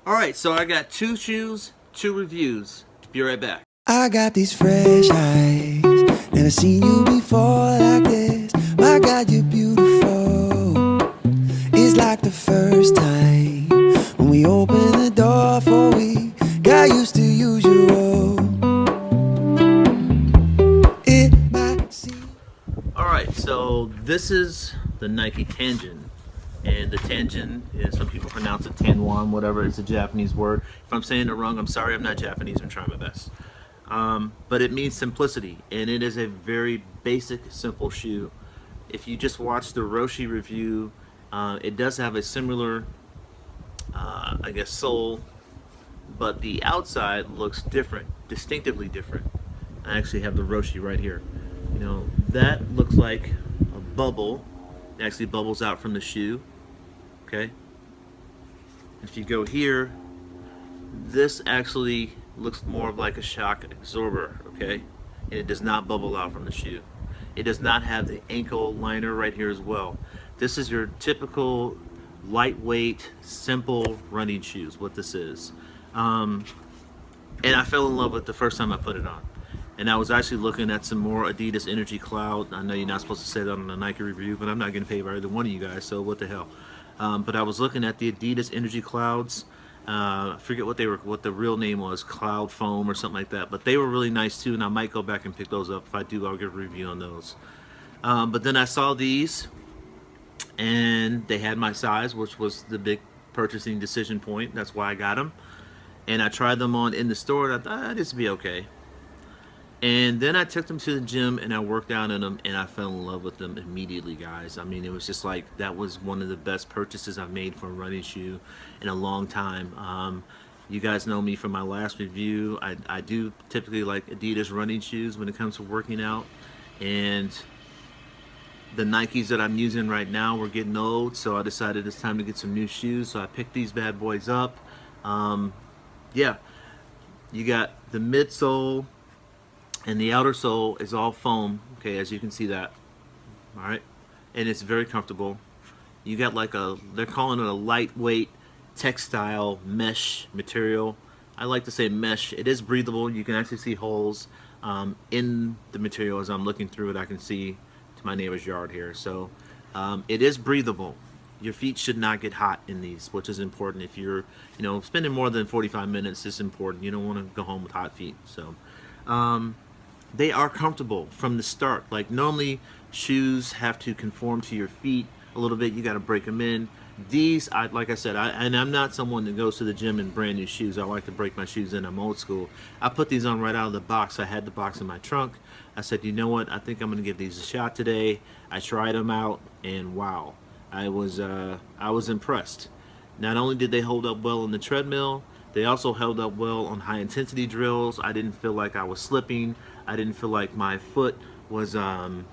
Alright, so I got two shoes, two reviews. Be right back. I got these fresh eyes, never seen you before like this. My God, you're beautiful. It's like the first time when we opened the door for we got used to usual. It might seem. Alright, so this is the Nike Tanjun. And the Tanjun is, some people pronounce it Tanwan, whatever. It's a Japanese word. If I'm saying it wrong, I'm sorry. I'm not Japanese. I'm trying my best. But it means simplicity, and it is a very basic, simple shoe. If you just watch the Roshi review, it does have a similar, I guess, sole, but the outside looks different, distinctively different. I actually have the Roshi right here. You know, that looks like a bubble. It actually bubbles out from the shoe. Okay. If you go here, this actually looks more like a shock absorber. Okay, and it does not bubble out from the shoe. It does not have the ankle liner right here as well. This is your typical lightweight, simple running shoes. What this is, and I fell in love with it the first time I put it on. And I was actually looking at some more Adidas Energy Cloud. I know you're not supposed to say that on a Nike review, but I'm not getting paid by either one of you guys, so what the hell. But I was looking at the Adidas Energy Clouds. I forget what the real name was, Cloud Foam or something like that. But they were really nice too, and I might go back and pick those up. If I do, I'll give a review on those. But then I saw these, and they had my size, which was the big purchasing decision point. That's why I got them. And I tried them on in the store, and I thought, this would be okay. And then I took them to the gym and I worked out in them, and I fell in love with them immediately, guys. I mean, it was just like, that was one of the best purchases I've made for a running shoe in a long time. You guys know me from my last review. I do typically like Adidas running shoes when it comes to working out. And the Nikes that I'm using right now were getting old, so I decided it's time to get some new shoes. So I picked these bad boys up. Yeah, you got the midsole, and the outer sole is all foam, okay, as you can see that. All right, and it's very comfortable. You got like they're calling it a lightweight textile mesh material. I like to say mesh. It is breathable. You can actually see holes in the material. As I'm looking through it, I can see to my neighbor's yard here. So it is breathable. Your feet should not get hot in these, which is important. If you're, spending more than 45 minutes, it's important. You don't want to go home with hot feet. So they are comfortable from the start. Like, normally shoes have to conform to your feet a little bit. You got to break them in. These, like I said, and I'm not someone that goes to the gym in brand new shoes. I like to break my shoes in. I'm old school. I put these on right out of the box. I had the box in my trunk. I said, you know what? I think I'm going to give these a shot today. I tried them out, and wow, I was impressed. Not only did they hold up well on the treadmill, they also held up well on high intensity drills. I didn't feel like I was slipping. I didn't feel like my foot was, gonna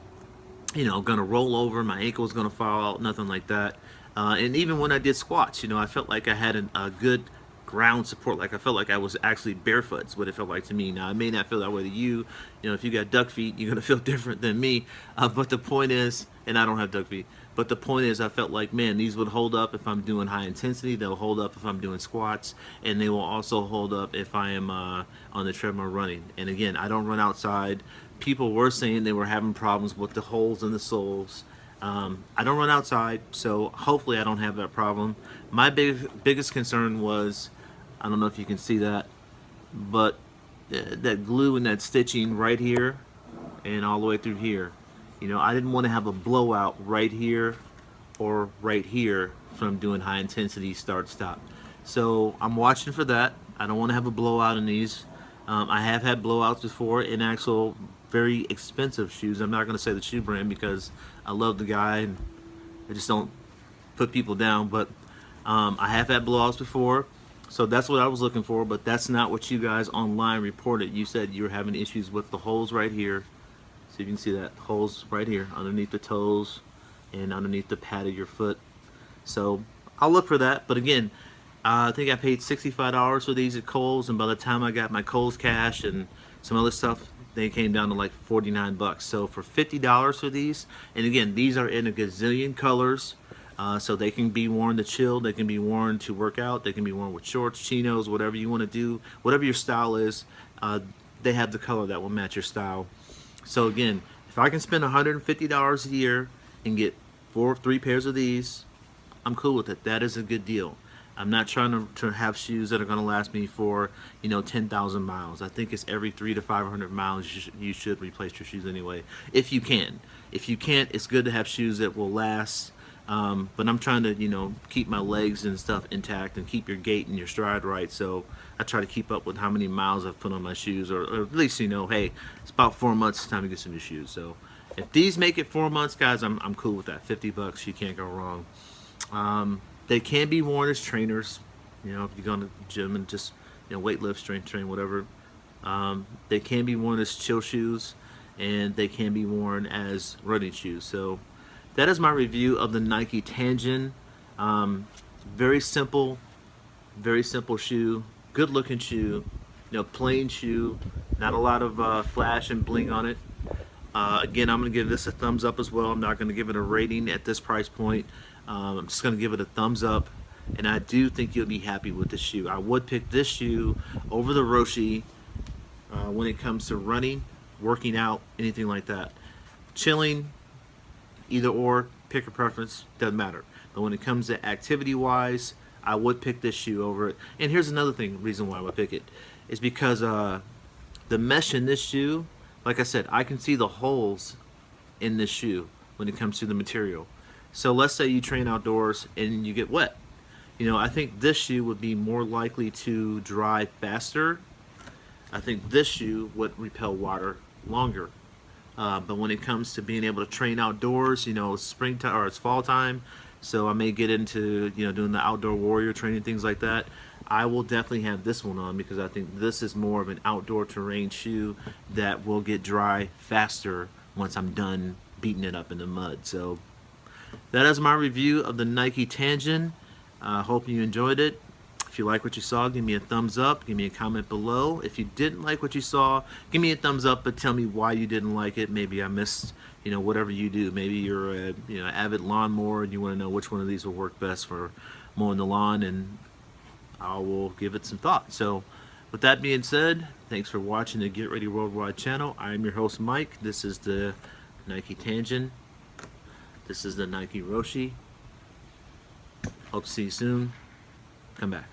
roll over. My ankle was gonna fall out. Nothing like that. And even when I did squats, I felt like I had a good ground support. Like, I felt like I was actually barefoot. Is what it felt like to me. Now, I may not feel that way to you. If you got duck feet, you're gonna feel different than me. But the point is, and I don't have duck feet. But the point is, I felt like, man, these would hold up if I'm doing high intensity. They'll hold up if I'm doing squats, and they will also hold up if I am on the treadmill running. And again, I don't run outside. People were saying they were having problems with the holes in the soles. I don't run outside, so hopefully I don't have that problem. My biggest concern was, I don't know if you can see that, but that glue and that stitching right here and all the way through here. I didn't want to have a blowout right here or right here from doing high intensity start-stop. So I'm watching for that. I don't want to have a blowout in these. I have had blowouts before in actual very expensive shoes. I'm not going to say the shoe brand because I love the guy and I just don't put people down. But I have had blowouts before. So that's what I was looking for, but that's not what you guys online reported. You said you were having issues with the holes right here. So you can see that holes right here underneath the toes and underneath the pad of your foot. So I'll look for that. But again, I think I paid $65 for these at Kohl's, and by the time I got my Kohl's cash and some other stuff, they came down to like 49 bucks. So for $50 for these, and again, these are in a gazillion colors. So they can be worn to chill, they can be worn to work out, they can be worn with shorts, chinos, whatever you want to do, whatever your style is. They have the color that will match your style. So again, if I can spend $150 a year and get 3 pairs of these, I'm cool with it. That is a good deal. I'm not trying to have shoes that are going to last me for 10,000 miles. I think it's every 300 to 500 miles you should replace your shoes anyway, if you can. If you can't, it's good to have shoes that will last. But I'm trying to keep my legs and stuff intact and keep your gait and your stride right. So I try to keep up with how many miles I've put on my shoes, or at least hey, it's about 4 months. It's time to get some new shoes. So if these make it 4 months, guys, I'm cool with that. $50, you can't go wrong. They can be worn as trainers, if you go to the gym and just weight lift, strength train, whatever. They can be worn as chill shoes, and they can be worn as running shoes. So that is my review of the Nike Tanjun. Very simple shoe, good looking shoe, plain shoe, not a lot of flash and bling on it. Again, I'm going to give this a thumbs up as well. I'm not going to give it a rating at this price point. I'm just going to give it a thumbs up, and I do think you'll be happy with this shoe. I would pick this shoe over the Roshe when it comes to running, working out, anything like that. Chilling, either or, pick a preference, doesn't matter. But when it comes to activity-wise, I would pick this shoe over it. And here's another reason why I would pick it, is because the mesh in this shoe, like I said, I can see the holes in this shoe when it comes to the material. So let's say you train outdoors and you get wet. I think this shoe would be more likely to dry faster. I think this shoe would repel water longer. But when it comes to being able to train outdoors, it's springtime or it's fall time, so I may get into doing the outdoor warrior training, things like that. I will definitely have this one on because I think this is more of an outdoor terrain shoe that will get dry faster once I'm done beating it up in the mud. So that is my review of the Nike Tanjun. I hope you enjoyed it. If you like what you saw, give me a thumbs up. Give me a comment below. If you didn't like what you saw, give me a thumbs up, but tell me why you didn't like it. Maybe I missed, whatever you do. Maybe you're a avid lawnmower and you want to know which one of these will work best for mowing the lawn, and I will give it some thought. So with that being said, thanks for watching the Get Ready Worldwide channel. I am your host, Mike. This is the Nike Tanjun. This is the Nike Roshe. Hope to see you soon. Come back.